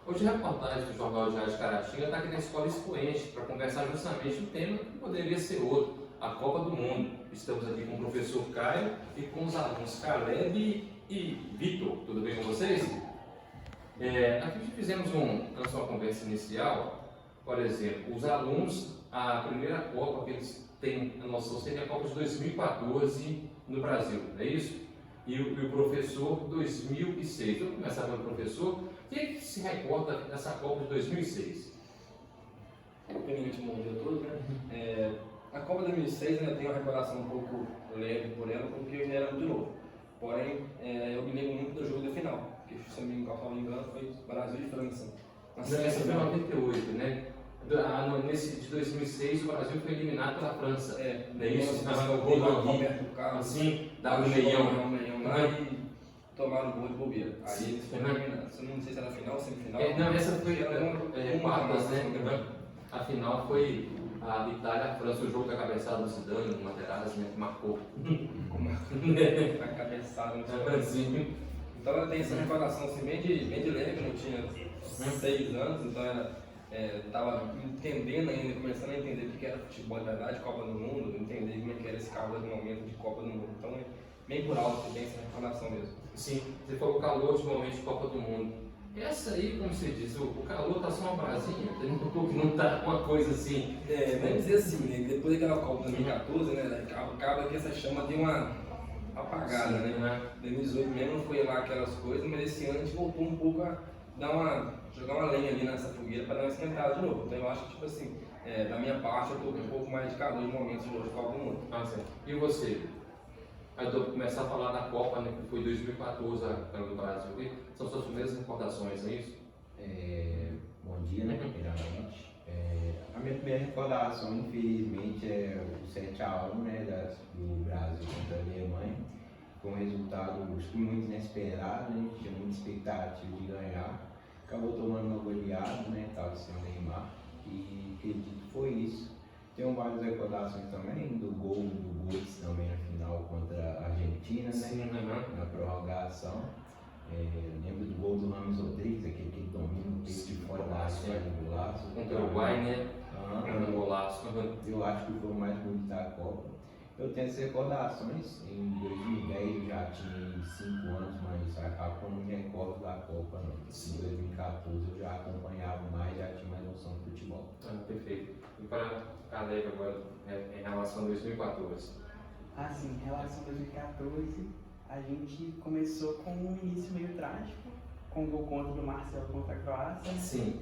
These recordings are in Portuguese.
Hoje a reportagem do Jornal Diário de Caratinga está aqui na Escola Expoente para conversar justamente o tema que poderia ser outro, a Copa do Mundo. Estamos aqui com o professor Caio e com os alunos Caleb e Vitor. Tudo bem com vocês? Aqui fizemos uma conversa inicial. Por exemplo, os alunos, a primeira Copa que eles têm a noção seria a Copa de 2014 no Brasil, não é isso? E o professor 2006. Vamos começar pelo professor. O que se recorda dessa Copa de 2006? Primeiramente, bom dia a todos, né? A Copa de 2006, né, eu tenho uma recordação um pouco leve por ela, porque eu já era muito novo. Porém, eu me lembro muito do jogo da final, que se eu não me engano foi Brasil e França. Essa foi em 98, né? Nesse de 2006 o Brasil foi eliminado pela França. Não é isso? O gol do Roberto Carlos. Assim, dava um meião. Lá e tomaram o gol de bobeira. Aí eles foram eliminados. Eu não sei se era final ou semifinal. Não, essa foi quartas, né? A final foi a Itália e a França, o jogo da cabeçada do Zidane, no Materazzi, né, que marcou. A cabeçada no Brasil. Então eu tenho essa recordação assim, bem de leve, eu tinha 6 anos, então estava entendendo ainda, começando a entender o que era futebol de verdade, Copa do Mundo, entender como é que era esse calor de momento de Copa do Mundo. Então é bem por alto que tem essa recordação mesmo. Sim, você falou o calor de momento de Copa do Mundo. Essa aí, como você diz, o calor tá só uma brasinha, não tá uma coisa assim. Vamos dizer assim, né? Depois daquela Copa de 2014, né? Acaba que essa chama deu uma apagada, sim, né? 2018 mesmo não foi lá aquelas coisas, mas esse ano a gente voltou um pouco a jogar uma lenha ali nessa fogueira para dar uma esquentada de novo. Então eu acho que, tipo assim, da minha parte eu tô com um pouco mais de calor de momentos de hoje Copa do Mundo. Certo. E você? Aí eu vou começar a falar da Copa, né, que foi 2014 no Brasil. São suas primeiras recordações, é isso? Bom dia, né, primeiramente. A minha primeira recordação, infelizmente, é o 7-1, né, do Brasil contra a Alemanha. Foi um resultado muito inesperado, né, tinha muita expectativa de ganhar. Acabou tomando uma goleada, né, estava sem o Neymar, e acredito que foi isso. Tenho várias recordações também do gol do Götze também na final contra a Argentina, né? Sim, Na prorrogação. Lembro do gol do Rames Rodrigues, aquele que domina o peito de fora da área do golaço. Contra o Uruguai, né? No golaço. Eu acho que foi o mais bonito da Copa. Eu tenho essas recordações. Em 2010 eu já tinha 5 anos, mas acaba que eu não me recordo da Copa, não. Em 2014 eu já acompanhava mais, já tinha mais noção do futebol. Perfeito. E para Caleb agora, em relação a 2014? Sim, em relação a 2014, a gente começou com um início meio trágico, com o gol contra do Marcelo contra a Croácia. Sim.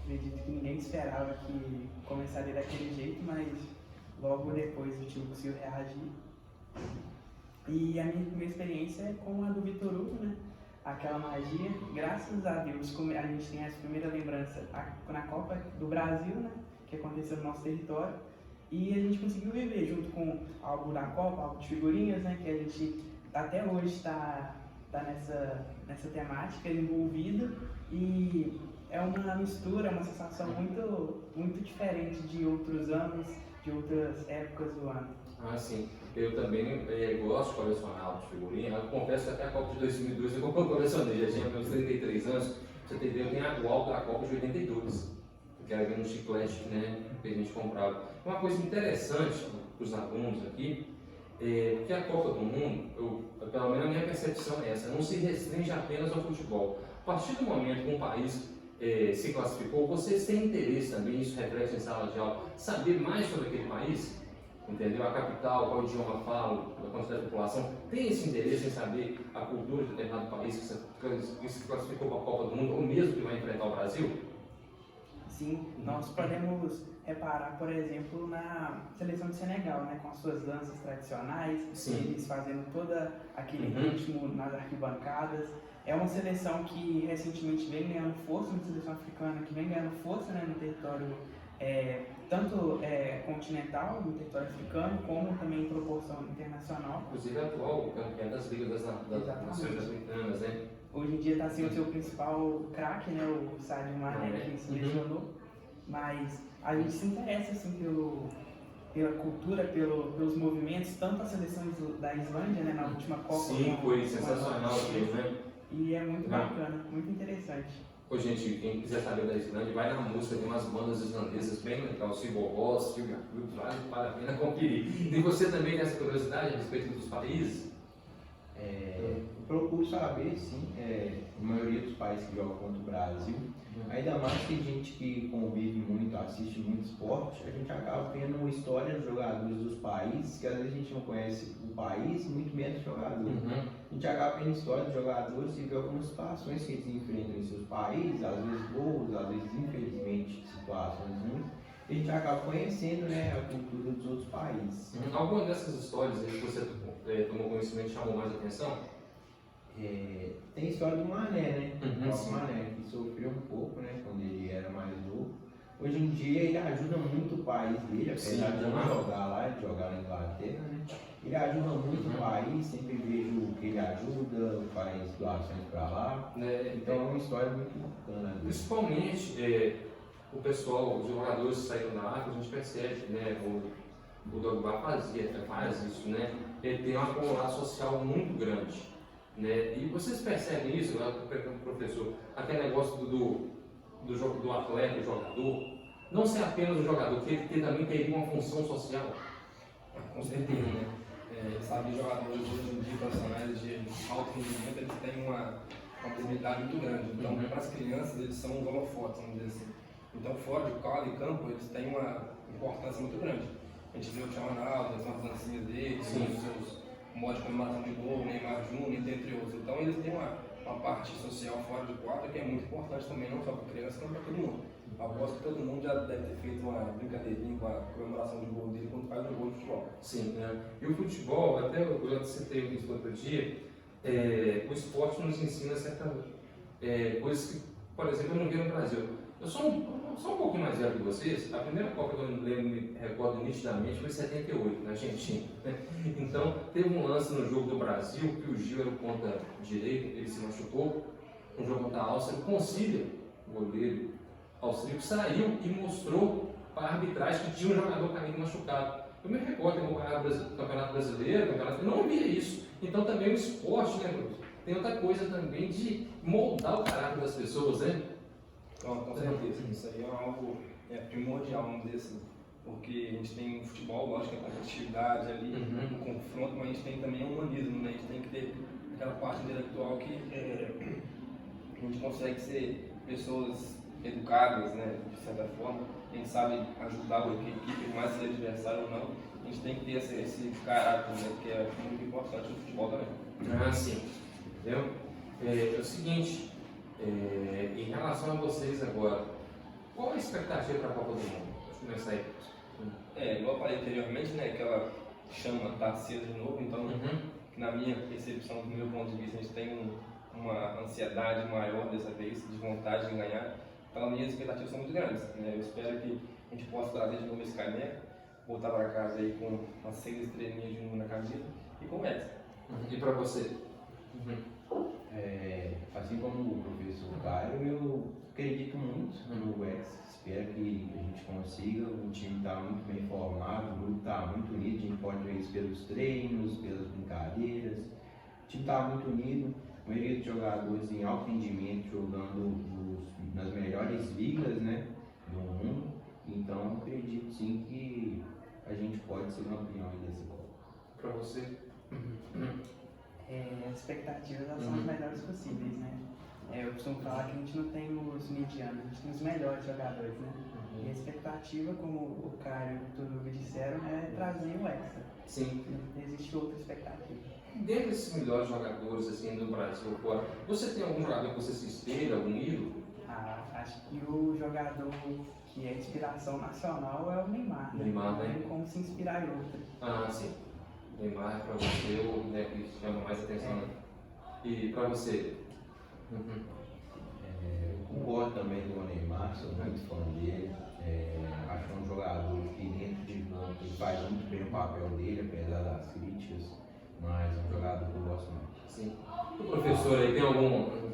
Acredito que ninguém esperava que começaria daquele jeito, mas logo depois o time conseguiu reagir. E a minha primeira experiência é com a do Vitor Hugo, né? Aquela magia. Graças a Deus, a gente tem essa primeira lembrança na Copa do Brasil, né? Que aconteceu no nosso território. E a gente conseguiu viver junto com algo da Copa, algo de figurinhas, né? Que a gente até hoje está nessa temática envolvida. E é uma mistura, uma sensação muito, muito diferente de outros anos, de outras épocas do ano. Sim. Eu também gosto de colecionar de figurinha. Eu confesso que até a Copa de 2002 eu colecionei, já tinha meus 33 anos. Pra você entender, eu tenho a álbum da Copa de 82, que era um chiclete, né, que a gente comprava. Uma coisa interessante para os alunos aqui é que a Copa do Mundo, pelo menos a minha percepção é essa, não se restringe apenas ao futebol. A partir do momento que um país se classificou, vocês têm interesse também, isso reflete em sala de aula, saber mais sobre aquele país? Entendeu? A capital, qual idioma fala, a quantidade de população, tem esse interesse em saber a cultura de determinado país que se classificou para a Copa do Mundo, ou mesmo que vai enfrentar o Brasil? Sim, nós podemos reparar, por exemplo, na seleção de Senegal, né, com as suas danças tradicionais, eles fazendo todo aquele ritmo nas arquibancadas. É uma seleção que recentemente vem ganhando força, uma seleção africana que vem ganhando força, né, no território tanto continental, no território africano, como também em proporção internacional. Inclusive atual campeão das ligas das nações africanas, né? Hoje em dia está sendo o seu principal craque, né, o Sadio Mané, que se lesionou, mas a gente se interessa assim, pela cultura, pelos movimentos, tanto a seleção da Islândia, né, na última Copa. Sim, foi sensacional aquilo, né? E é muito bacana, muito interessante. Ô, gente, quem quiser saber da Islândia, vai na música, tem umas bandas islandesas bem legais, Silver Boss, Silvia Cruz, vale a pena conferir. E você também tem essa curiosidade a respeito dos países? Eu procuro saber, sim, a maioria dos países que jogam contra o Brasil, ainda mais que gente que convive muito, assiste muito esporte, a gente acaba vendo história dos jogadores dos países, que às vezes a gente não conhece o país, muito menos o jogador. A gente acaba vendo história dos jogadores e vê algumas situações que eles enfrentam em seus países, às vezes boas, às vezes infelizmente situações ruins, e a gente acaba conhecendo, né, a cultura dos outros países. Alguma dessas histórias aí que você tomou conhecimento chamou mais atenção? Tem a história do Mané, né? Sim. O Mané, que sofreu um pouco, né, quando ele era mais novo. Hoje em dia ele ajuda muito o país dele, apesar de não jogar lá, ele jogar na Inglaterra, né? Ele ajuda muito o país, sempre vejo que ele ajuda, faz doações para lá. Então é uma história muito bacana. Principalmente o pessoal, os jogadores que saíram da África, a gente percebe, né? O Drogba faz isso, né? Ele tem uma comunidade social muito grande, né? E vocês percebem isso, eu pergunto pro professor, aquele negócio do atleta, do jogador, não ser apenas o jogador, que ele também teria uma função social. Com certeza, né? Sabe, jogadores hoje em dia profissionais de alto rendimento, eles têm uma possibilidade muito grande. Então, para as crianças, eles são os holofotes, vamos dizer assim. Então, fora de quadro e campo, eles têm uma importância muito grande. A gente vê o Thiago Ronaldo, as dancinhas dele, os seus modos de comemoração de gol, Neymar Júnior, entre outros. Então, eles têm uma parte social fora de quadro que é muito importante também, não só para criança, como para todo mundo. Aposto que todo mundo já deve ter feito uma brincadeirinha com a comemoração de gol dele quando faz um gol de futebol. Sim, né? E o futebol, até eu já citei isso outro dia, o esporte nos ensina certas coisas que, por exemplo, eu não vi no Brasil. Eu sou um pouquinho mais velho que vocês. A primeira Copa que eu me recordo nitidamente foi em 78, na Argentina. Então, teve um lance no jogo do Brasil que o Gil era o ponta direito, ele se machucou. No jogo contra a Áustria, o Concilia, o goleiro austríaco, saiu e mostrou para a arbitragem que tinha um jogador caído machucado. Eu me recordo que no Campeonato Brasileiro, eu não via isso. Então, também o esporte, né, Bruno? Tem outra coisa também de moldar o caráter das pessoas, né? Então, com certeza, isso aí é algo primordial, vamos dizer assim, porque a gente tem o futebol, lógico, a competitividade ali, o confronto, mas a gente tem também o humanismo, né? A gente tem que ter aquela parte intelectual que a gente consegue ser pessoas educadas, né, de certa forma, a gente sabe ajudar a equipe, mais se é adversário ou não, a gente tem que ter esse caráter, né, que é muito importante no futebol também. Sim, entendeu? É o seguinte, em relação a vocês agora, qual a expectativa para a Copa do Mundo? Deixa eu começar aí. Igual eu falei anteriormente, né, aquela chama está acesa de novo, então, na minha percepção, do meu ponto de vista, a gente tem uma ansiedade maior dessa vez, de vontade de ganhar. Então, minhas expectativas são muito grandes, né? Eu espero que a gente possa trazer de novo esse caneco, voltar para casa aí com umas 6 estrelinhas de número na camisa e com essa. E para você? Assim como o professor Caio, eu acredito muito no Hexa. Espero que a gente consiga. O time está muito bem formado, o grupo está muito unido. A gente pode ver isso pelos treinos, pelas brincadeiras. O time está muito unido. A maioria dos jogadores em alto rendimento jogando nas melhores ligas, né, do mundo. Então acredito sim que a gente pode ser campeão dessa Copa. Para você? As expectativas elas são as melhores possíveis, né? Eu costumo falar que a gente não tem os medianos, a gente tem os melhores jogadores, né? E a expectativa, como o Caio e o Turuga disseram, é trazer o Hexa. Sim. Não existe outra expectativa. Dentre esses melhores jogadores assim, do Brasil fora, você tem algum jogador que você se espelha, algum ídolo? Acho que o jogador que é inspiração nacional é o Neymar, né? Neymar, né? Não tem como se inspirar em outra. Sim. Neymar é para você o que chama mais atenção, né? E para você? Eu concordo também com o Neymar, sou muito fã dele. Acho que é um jogador que dentro de campo ele faz muito bem o papel dele, apesar das críticas, mas é um jogador que eu gosto muito. Sim. O professor aí tem algum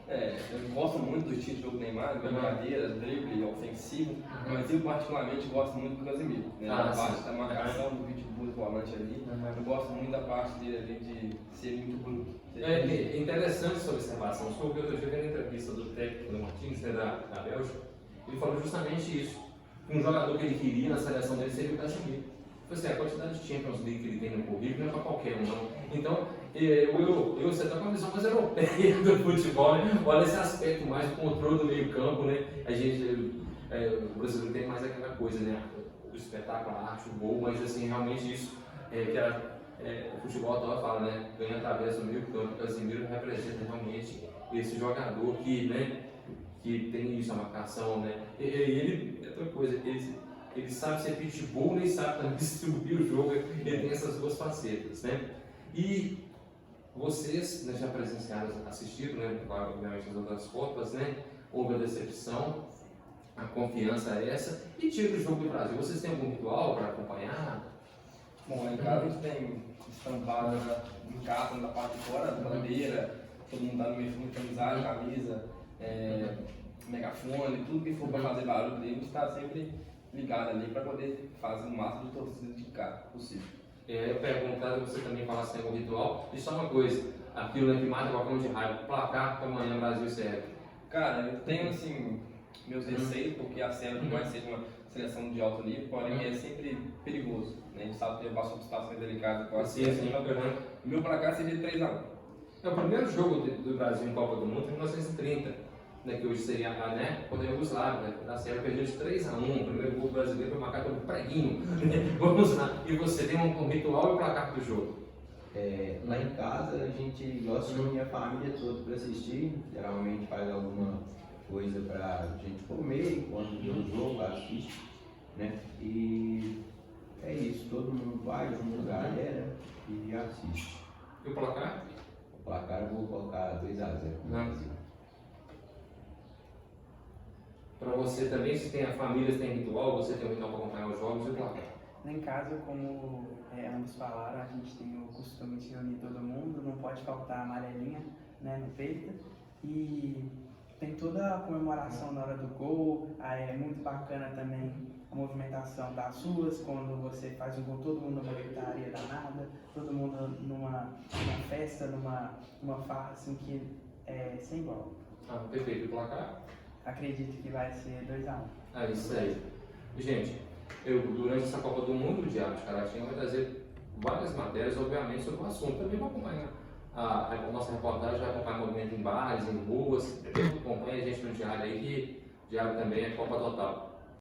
Eu gosto muito do estilo de jogo do Neymar, brincadeira, drible, ofensivo, mas eu particularmente gosto muito do Casemiro, né? A parte da marcação, do pitbull volante ali, eu gosto muito da parte dele ali de ser muito bruto. É interessante essa observação. Sobre outro dia, vendo a entrevista do técnico do Martins, né, da Bélgica, ele falou justamente isso. Um jogador que ele queria na seleção dele seria o Casemiro. Assim, a quantidade de Champions League que ele tem no currículo não é para qualquer um, não. Então, você está com uma visão mais europeia do futebol, né? Olha esse aspecto mais do controle do meio campo, né? O brasileiro tem mais aquela coisa, né? O espetáculo, a arte, o gol, mas assim, realmente isso o futebol atual fala, né? Ganha através do meio campo. O Casemiro representa realmente esse jogador que, né? Que tem isso, a marcação, né? É outra coisa, ele sabe ser pitbull, nem sabe também distribuir o jogo, ele tem essas duas facetas, né? E vocês, né, já presenciaram, assistiram, né, obviamente as outras Copas, né? Houve a decepção, a confiança é essa, e tira o jogo do Brasil. Vocês têm algum ritual para acompanhar? Bom, em casa a gente tem estampada em casa, na parte de fora, bandeira, todo mundo dá no meio de amizade, camisa, megafone, tudo que for para fazer barulho dele, a gente está sempre ligado ali para poder fazer o máximo de torcida de casa possível. Eu perguntava você também falasse tem algum ritual. E só uma coisa, aquilo que mata qualquer um de raiva, placar que amanhã Brasil serve. Cara, eu tenho assim meus receios, porque a Sérvia não vai ser uma seleção de alto nível, porém é sempre perigoso. Né? A gente sabe que passou por situações delicadas com a Sérvia, então o meu placar seria 3-1. É o primeiro jogo do Brasil em Copa do Mundo em 1930. Né, que hoje seria contra a Iugoslávia, né? A Sérvia perdeu de 3-1, o primeiro gol brasileiro foi marcado pelo Preguinho. Vamos lá, e você tem um ritual e o placar do jogo? Lá em casa a gente gosta de reunir a família toda para assistir, geralmente faz alguma coisa para a gente comer enquanto vê o jogo, assiste, né? E é isso, todo mundo vai junto, galera, e assiste. E o placar? O placar eu vou colocar 2-0 no Brasil. Para você também, se tem a família, se tem ritual, você tem um ritual para acompanhar os jogos e o placar? Lá em casa, como ambos falaram, a gente tem o costume de reunir todo mundo, não pode faltar a amarelinha, né, no peito. E tem toda a comemoração na hora do gol, é muito bacana também a movimentação das ruas, quando você faz um gol, todo mundo numa gritaria danada, todo mundo numa festa, numa farra assim que é sem igual. Perfeito, o placar? Acredito que vai ser 2-1. Isso aí. Gente, durante essa Copa do Mundo, o Diário de Caratinga vai trazer várias matérias, obviamente, sobre o assunto. Também vou acompanhar a nossa reportagem, vai acompanhar o movimento em bares, em ruas. Acompanhe a gente no Diário aí, que o Diário também é Copa Total.